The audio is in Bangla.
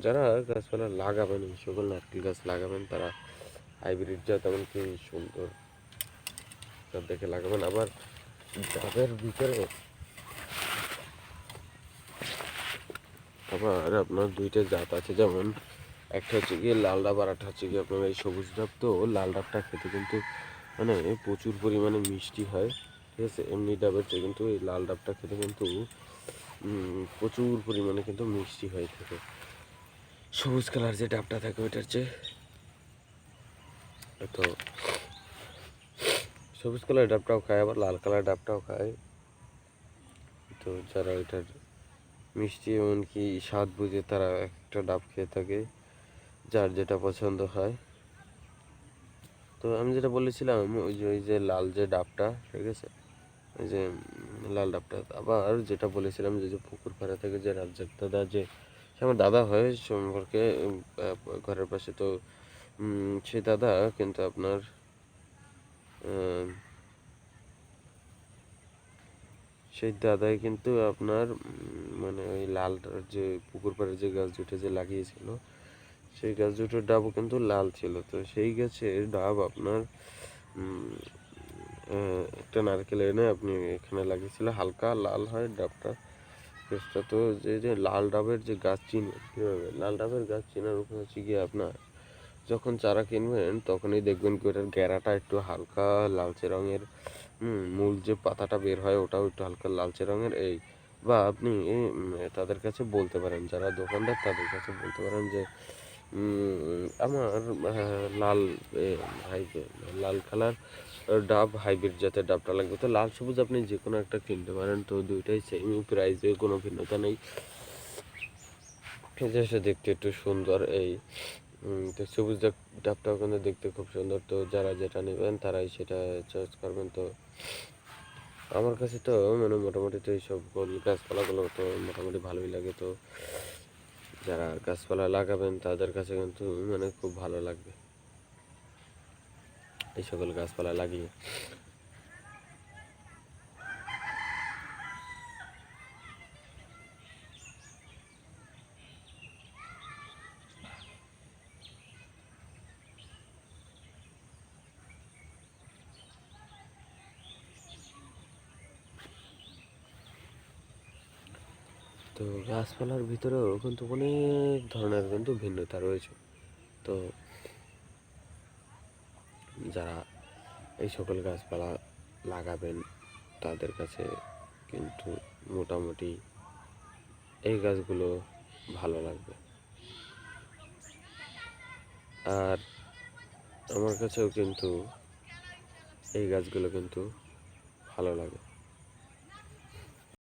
যারা গাছপালা লাগাবেন, এই সকল নারকেল গাছ লাগাবেন, তারা হাইব্রিড জাত এমনকি সুন্দর জাত দেখে লাগাবেন। আবার যাদের ভিতরে আবার আপনার দুইটা জাত আছে, যেমন একটা হচ্ছে গিয়ে লাল ডাব আর একটা হচ্ছে গিয়ে আপনার এই সবুজ ডাব। তো লাল ডাবটা খেতে কিন্তু মানে প্রচুর পরিমাণে মিষ্টি হয়, ঠিক আছে। এমনি ডাবের চেয়ে কিন্তু এই লাল ডাবটা খেতে কিন্তু প্রচুর পরিমাণে কিন্তু মিষ্টি হয়ে থাকে সবুজ কালার যে ডাবটা থাকে ওইটার চেয়ে। তো সবুজ কালার ডাবটাও খায়, আবার লাল কালার ডাবটাও খায়। তো যারা এটার মিষ্টি এমনকি স্বাদ বুঝে তারা একটা ডাব খেয়ে থাকে, যার যেটা পছন্দ হয়। তো আমি যেটা বলেছিলাম ওই যে লাল যে ডাবটা, ঠিক আছে, ওই যে লাল ডাবটা। আবার যেটা বলেছিলাম যে পুকুর পাড়ে থেকে যে রাজ্জাক দাদা, যে সে আমার দাদা হয় সম্পর্কে, ঘরের পাশে। তো সে দাদা কিন্তু আপনার সেই দাদাই কিন্তু আপনার মানে ওই লাল যে পুকুর পাড়ে যে গাছ দুটো যে লাগিয়েছিল, সেই গাছ দুটোর ডাবও কিন্তু লাল ছিল। তো সেই গাছের ডাব আপনার একটা নারকেল এনে আপনি এখানে লাগিয়েছিল, হালকা লাল হয় ডাবটা গাছটা। তো যে লাল ডাবের যে গাছ চিনবেন কীভাবে, লাল ডাবের গাছ চেনার উপায় হচ্ছে গিয়ে আপনার যখন চারা কিনবেন তখনই দেখবেন কি ওটার গ্যারাটা একটু হালকা লালচে রঙের, মূল যে পাতাটা বের হয় ওটাও একটু হালকা লালচে রঙের। এই বা আপনি তাদের কাছে বলতে পারেন, যারা দোকানদার তাদের কাছে বলতে পারেন যে আমার লাল লাল কালার ডাব হাইব্রিড জাতের ডাবটা লাগবে। তো লাল সবুজ আপনি যে কোনো একটা কিনতে পারেন, তো দুইটাই সেম প্রাইসে, কোনো ভিন্নতা নেই, জাস্ট দেখতে একটু সুন্দর। এই তো সবুজ ডাবটাও কিন্তু দেখতে খুব সুন্দর। তো যারা যেটা নেবেন তারাই সেটা চয়েস করবেন। তো আমার কাছে তো মানে মোটামুটি তো এইসব গাছপালাগুলো তো মোটামুটি ভালোই লাগে। তো যারা গাছপালা লাগাবেন তাদের কাছে কিন্তু মানে খুব ভালো লাগবে এই সকল গাছপালা লাগিয়ে। তো গাছপালার ভিতরেও কিন্তু অনেক ধরনের কিন্তু ভিন্নতা রয়েছে। তো যারা এই সকল গাছপালা লাগাবেন তাদের কাছে কিন্তু মোটামুটি এই গাছগুলো ভালো লাগবে। আর আমার কাছেও কিন্তু এই গাছগুলো কিন্তু ভালো লাগে।